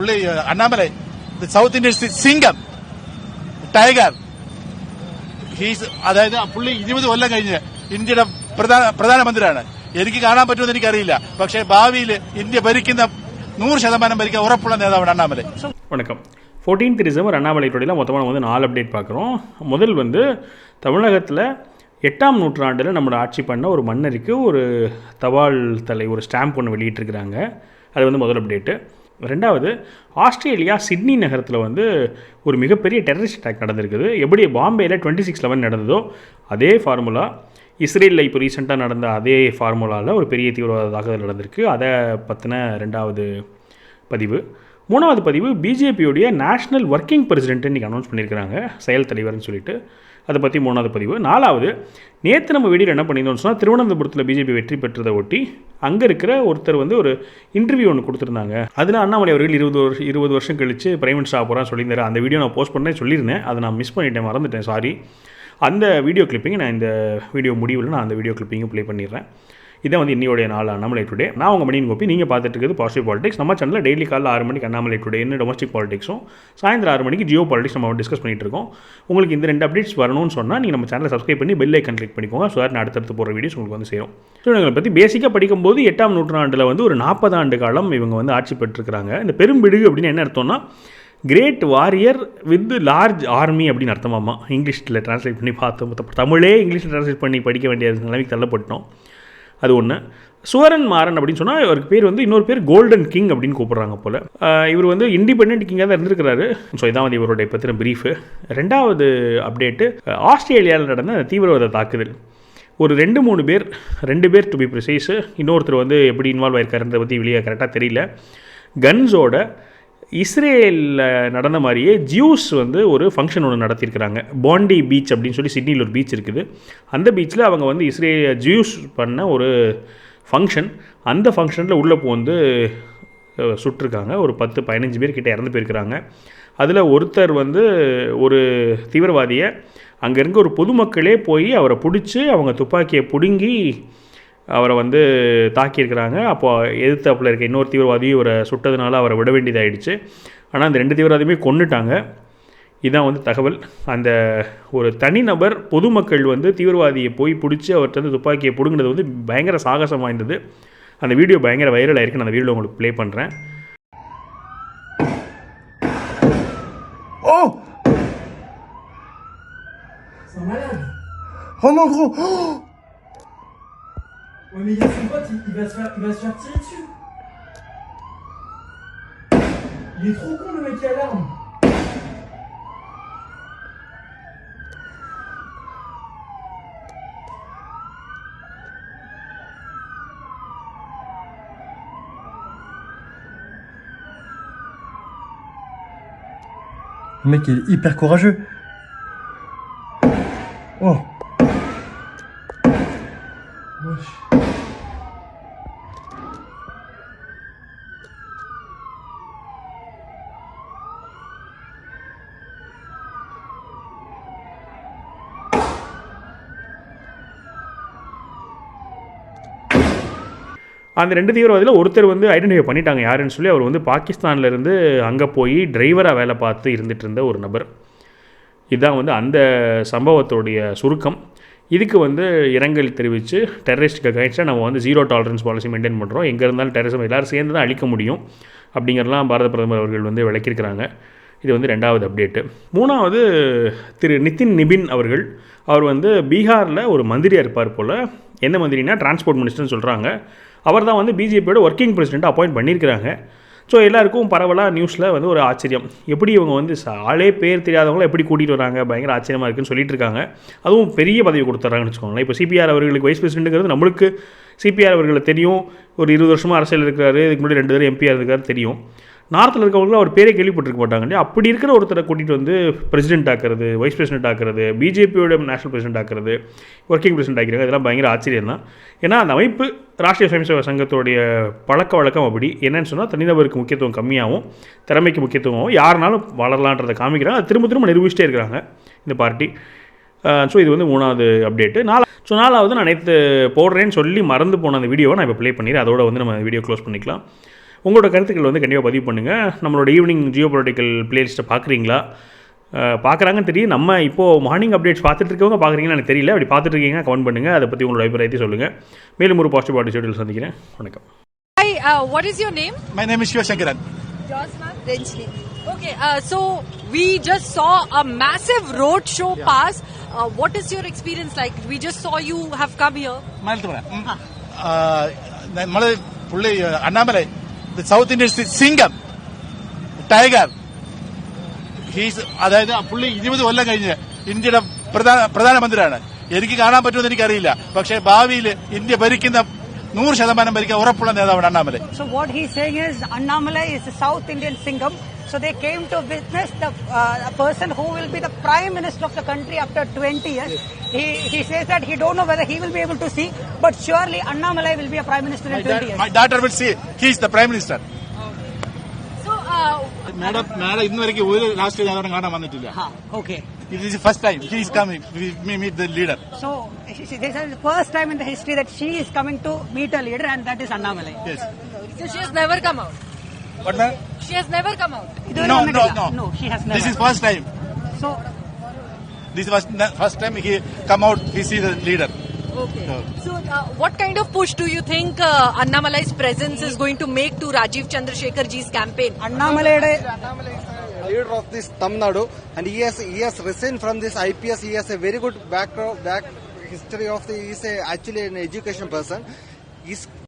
Annamale, the South Indian singer, tiger. He's അതായത് പുള്ളി 20 കൊല്ലം കഴിഞ്ഞ് ഇന്ത്യയുടെ പ്രധാനമന്ത്രിയാണ്. എനിക്ക് കാണാൻ പറ്റുമെന്ന് എനിക്കറിയില്ല. പക്ഷേ ഭാവിയിൽ ഇന്ത്യ ഭരിക്കുന്ന 100% ഭരിക്കാൻ ഉറപ്പുള്ള നേതാവാണ് അണ്ണാമலை. வணக்கம். 14th டிசம்பர் அண்ணாமலை டுடேல மொத்தமாக வந்து 4 அப்டேட் பார்க்குறோம். முதல் வந்து தமிழகத்தில் 8ஆம் நூற்றாண்டில் நம்மளோட ஆட்சி பண்ண ஒரு மன்னருக்கு ஒரு தபால் தலை ஒரு ஸ்டாம்ப் ஒன்று வெளியிட்டிருக்கிறாங்க. அது வந்து முதல் அப்டேட்டு. ரெண்டாவது, ஆஸ்திரேலியா சிட்னி நகரத்தில் வந்து ஒரு மிகப்பெரிய டெரரிஸ்ட் அட்டாக் நடந்திருக்குது. எப்படி பாம்பேயில் 26/11 நடந்ததோ அதே ஃபார்முலா இஸ்ரேலில் இப்போ ரீசெண்டாக நடந்த அதே ஃபார்முலாவில் ஒரு பெரிய தீவிரவாத தாக்குதல் நடந்திருக்கு. அதை பற்றின ரெண்டாவது பதிவு. மூணாவது பதிவு, பிஜேபியோடைய நேஷ்னல் ஒர்க்கிங் பிரசிடென்ட் இன்றைக்கி அனௌன்ஸ் பண்ணியிருக்கிறாங்க, செயல் தலைவர்னு சொல்லிட்டு. அதை பற்றி மூணாவது பதிவு. நாலாவது, நேற்று நம்ம வீடியோவில் என்ன பண்ணியிருந்தோம்னு சொன்னால், திருவனந்தபுரத்தில் பிஜேபி வெற்றி பெற்றதை ஒட்டி அங்கே இருக்கிற ஒருத்தர் வந்து ஒரு இன்டர்வியூ ஒன்று கொடுத்துருந்தாங்க. அதில் அண்ணாமலை அவர்கள் 20 வருஷம் கழித்து பிரைம் மினிஸ்டர் ஆக போகிறான்னு சொல்லியிருந்தார். அந்த வீடியோ நான் போஸ்ட் பண்ணேன் சொல்லியிருந்தேன், அதை நான் மிஸ் பண்ணிட்டேன், மறந்துட்டேன், சாரி. அந்த வீடியோ கிளிப்பிங் நான் இந்த வீடியோ முடிவில் நான் அந்த வீடியோ கிளிப்பிங்கும் ப்ளே பண்ணிடுறேன். இதான் வந்து இன்னையோடைய நாள் அண்ணாமலை டுடே. நான் உங்கள் மணியின் கோப்பி, நீங்கள் பார்த்துட்டு இருக்குது பாசிட்டிவ் பாலிடிக்ஸ். நம்ம சேனலில் டெய்லி காலைல 6 மணிக்கு அண்ணாமலை டுடே என்ன டொமஸ்டிக் பாலிடிக்ஸும், சாயந்தரம் 6 மணிக்கு ஜியோ பாலிடிக்ஸ் நம்ம டிஸ்கஸ் பண்ணிட்டு இருக்கோம். உங்களுக்கு இந்த 2 அப்டேட்ஸ் வரணும்னு சொன்னால் நீங்கள் நம்ம சேனலை சப்ஸ்கிரைப் பண்ணி பெல் ஐக்கன் கிளிக் பண்ணிக்கோங்க. ஸோ நான் அடுத்தடுத்து போகிற வீடியோஸ் உங்களுக்கு வந்து சேரும். ஸோ இவங்களை பற்றி பேசிக்காக படிக்கும்போது 8ஆம் நூற்றாண்டில் வந்து ஒரு 40 ஆண்டு காலம் இவங்க வந்து ஆட்சி பெற்றிருக்கிறாங்க. இந்த பெரும்பிடுகு அப்படின்னு என்ன அர்த்தம்னா, great warrior with large army அப்படின்னு அர்த்தமாமா. இங்கிலீஷில் ட்ரான்ஸ்லேட் பண்ணி பார்த்தோம், தமிழே இங்கிலீஷில் ட்ரான்ஸ்லேட் பண்ணி படிக்க வேண்டிய நிலைமைக்கு தள்ளப்பட்டோம். அது ஒன்று. சுவரன் மாறன் அப்படின்னு சொன்னால் அவருக்கு பேர் வந்து இன்னொரு பேர் கோல்டன் கிங் அப்படின்னு கூப்பிட்றாங்க போல். இவர் வந்து இண்டிபெண்டன்ட் கிங்காக தான் இருந்திருக்கிறாரு. ஸோ இதான் வந்து இவருடைய பற்றின பிரீஃபு. ரெண்டாவது அப்டேட்டு, ஆஸ்திரேலியாவில் நடந்த தீவிரவாத தாக்குதல். ஒரு 2 பேர் டு பி ப்ரிசைஸு. இன்னொருத்தர் வந்து எப்படி இன்வால்வ் ஆயிருக்காருன்றதை பற்றி வெளியே கரெக்டாக தெரியல. கன்ஸோட இஸ்ரேலில் நடந்த மாதிரியே ஜியூஸ் வந்து ஒரு ஃபங்க்ஷன் ஒன்று நடத்தியிருக்கிறாங்க. பாண்டி பீச் அப்படின்னு சொல்லி சிட்னியில் ஒரு பீச் இருக்குது. அந்த பீச்சில் அவங்க வந்து ஜியூஸ் பண்ண ஒரு ஃபங்க்ஷன். அந்த ஃபங்க்ஷனில் உள்ளே வந்து சுட்டிருக்காங்க. ஒரு 10-15 பேர் கிட்டே இறந்து போயிருக்கிறாங்க. அதில் ஒருத்தர் வந்து ஒரு தீவிரவாதியை அங்கே இருக்க ஒரு பொதுமக்களே போய் அவரை பிடிச்சி அவங்க துப்பாக்கியை பிடுங்கி அவரை வந்து தாக்கியிருக்கிறாங்க. அப்போது எதிர்த்தாப்பில் இருக்க இன்னொரு தீவிரவாதியும் இவரை சுட்டதுனால அவரை விட வேண்டியதாகிடுச்சு. ஆனால் அந்த 2 தீவிரவாதியுமே கொன்னுட்டாங்க. இதுதான் வந்து தகவல். அந்த ஒரு தனிநபர் பொதுமக்கள் வந்து தீவிரவாதியை போய் பிடிச்சி அவர்கிட்ட வந்து துப்பாக்கியை பிடுங்கினது வந்து பயங்கர சாகசம் வாய்ந்தது. அந்த வீடியோ பயங்கர வைரல் ஆயிருக்கு. நான் அந்த வீடியோ உங்களுக்கு ப்ளே பண்ணுறேன். Oh! C'est un malade. Oh non gros. Oh! Ouais mais il y a son pote, il va se faire tirer dessus. Il est trop con le mec qui a l'arme. Le mec est hyper courageux. Oh. Wesh. அந்த 2 தீவிரவாதியில் ஒருத்தர் வந்து identify பண்ணிட்டாங்க யாருன்னு சொல்லி. அவர் வந்து பாகிஸ்தான்லேருந்து அங்கே போய் டிரைவராக வேலை பார்த்து இருந்துகிட்டு இருந்த ஒரு நபர். இதுதான் வந்து அந்த சம்பவத்துடைய சுருக்கம். இதுக்கு வந்து இரங்கல் தெரிவித்து டெரரிஸ்ட்டுக்கு அகைன்ஸ்டாக நம்ம வந்து 0 டாலரன்ஸ் பாலிசி மெயின்டைன் பண்ணுறோம். எங்கே இருந்தாலும் டெரரிசம் எல்லோரும் சேர்ந்து தான் அழிக்க முடியும் அப்படிங்கிறலாம் பாரத பிரதமர் அவர்கள் வந்து விளக்கியிருக்கிறாங்க. இது வந்து 2வது அப்டேட்டு. 3வது, திரு நிதின் நிபின் அவர்கள். அவர் வந்து பீகாரில் ஒரு மந்திரியாக இருப்பார் போல். எந்த மந்திரினா டிரான்ஸ்போர்ட் மினிஸ்டர்னு சொல்கிறாங்க. அவர் தான் வந்து பிஜேபியோட ஒர்க்கிங் பிரசிடென்ட் அப்பாயிண்ட் பண்ணியிருக்கிறாங்க. ஸோ எல்லாருக்கும் பரவலாக நியூஸில் வந்து ஒரு ஆச்சரியம், எப்படி இவங்க வந்து ஆளே பேர் தெரியாதவங்கள எப்படி கூட்டிகிட்டு வராங்க, பயங்கர ஆச்சரியமாக இருக்குன்னு சொல்லிட்டு இருக்காங்க. அதுவும் பெரிய பதவி கொடுத்துட்றாங்கன்னு வச்சுக்கோங்களேன். இப்போ சிபிஆர் அவர்களுக்கு வைஸ் பிரசிடென்ட்டுங்கிறது நம்மளுக்கு சிபிஆர் அவர்களை தெரியும். ஒரு 20 வருஷமாக அரசியல் இருக்கிறாரு. இதுக்கு முன்னாடி 2 தடவை எம்பியாக இருக்காரு தெரியும். நார்த்தில் இருக்கவங்களும் அவர் பேரே கேள்விப்பட்டிருக்க மாட்டாங்க. அப்படி இருக்கிற ஒருத்தரை கூட்டிகிட்டு வந்து பிரசிடென்ட் ஆக்கிறது, வைஸ் பிரசிடென்ட் ஆக்கிறது, பிஜேபியோட நேஷனல் பிரசிடென்ட் ஆக்கிறது, ஒர்க்கிங் பிரசிடென்ட் ஆக்கிறாங்க. இதெல்லாம் பயங்கர ஆச்சரியம் தான். ஏன்னா அந்த அமைப்பு ராஷ்ட்ரிய சுயம்சேவக சங்கத்தோடைய பழக்க வழக்கம் அப்படி. என்னன்னு சொன்னால், தனிநபருக்கு முக்கியத்துவம் கம்மியாகவும் திறமைக்கு முக்கியத்துவம் யாருனாலும் வளரலான்றதை காமிக்கிறாங்க. அது திரும்ப நிரூபிச்சிட்டே இருக்கிறாங்க இந்த பார்ட்டி. ஸோ இது வந்து 3வது அப்டேட்டு. 4வது, நான் நேற்று போடுறேன்னு சொல்லி மறந்து போன அந்த வீடியோவை நான் இப்போ ப்ளே பண்ணிடுறேன். அதோட வந்து நம்ம வீடியோ க்ளோஸ் பண்ணிக்கலாம். உங்களோட கருத்துக்கள் வந்து கண்டிப்பாக பதிவு பண்ணுங்கள். நம்மளோட ஈவினிங் ஜியோ பொலிட்டிக்கல் பிளேலிஸ்ட்டை பார்க்குறீங்களா? பார்க்குறாங்கன்னு தெரியும். நம்ம இப்போது மார்னிங் அப்டேட்ஸ் பார்த்துட்டு இருக்கவங்க பார்க்குறீங்கன்னு எனக்கு தெரியல. அப்படி பார்த்துட்டு இருக்கீங்க கமெண்ட் பண்ணுங்கள். அதை பற்றி உங்களோட அபிப்பிராயத்தை சொல்லுங்கள். மேலும் ஒரு பாசிட்டிவ் ஆட்டிடியூடில் சந்திக்கிறேன். வணக்கம். Hi, what is your name? My name is Shivashankaran. Yours, ma'am? Renjini. Okay, so we just saw a massive road show pass. What is your experience like? We just saw you have come here. നമ്മള് പുള്ളി Annamalai south Indian Singam tiger he's അതായത് പുള്ളി 20 കൊല്ലം കഴിഞ്ഞ് ഇന്ത്യയുടെ പ്രധാനമന്ത്രിയാണ്. എനിക്ക് കാണാൻ പറ്റുമെന്ന് എനിക്കറിയില്ല. പക്ഷേ ഭാവിയിൽ ഇന്ത്യ ഭരിക്കുന്ന 100% ഭരിക്കാൻ ഉറപ്പുള്ള നേതാവാണ് Annamalai. So what he's saying is Annamalai is the South Indian Singham. So they came to witness the a person who will be the Prime Minister of the country after 20 years. He says that he don't know whether he will be able to see, but surely Annamalai will be a Prime Minister in 20 years. My daughter will see. He is the Prime Minister. So, madam ഇന്ന് വരെയ്ക്ക് ഒരു രാഷ്ട്രീയ നേതാവിനെ കാണാൻ വന്നിട്ടില്ല. Okay. It is the first time he is coming. We meet the leader. So this is the first time in the history that she is coming to meet a leader, and that is Annamalai. Yes. so she has never come out. What ma'am? She has never come out. No, she has never. This is first time. So This was first time he come out. He see the leader. Okay. So, what kind of push do you think Annamalai's presence is going to make to Rajiv Chandrasekhar ji's campaign? Annamalai leader of this Tamil Nadu, and he has resigned from this IPS. He has a very good back history of he is actually an education person. He's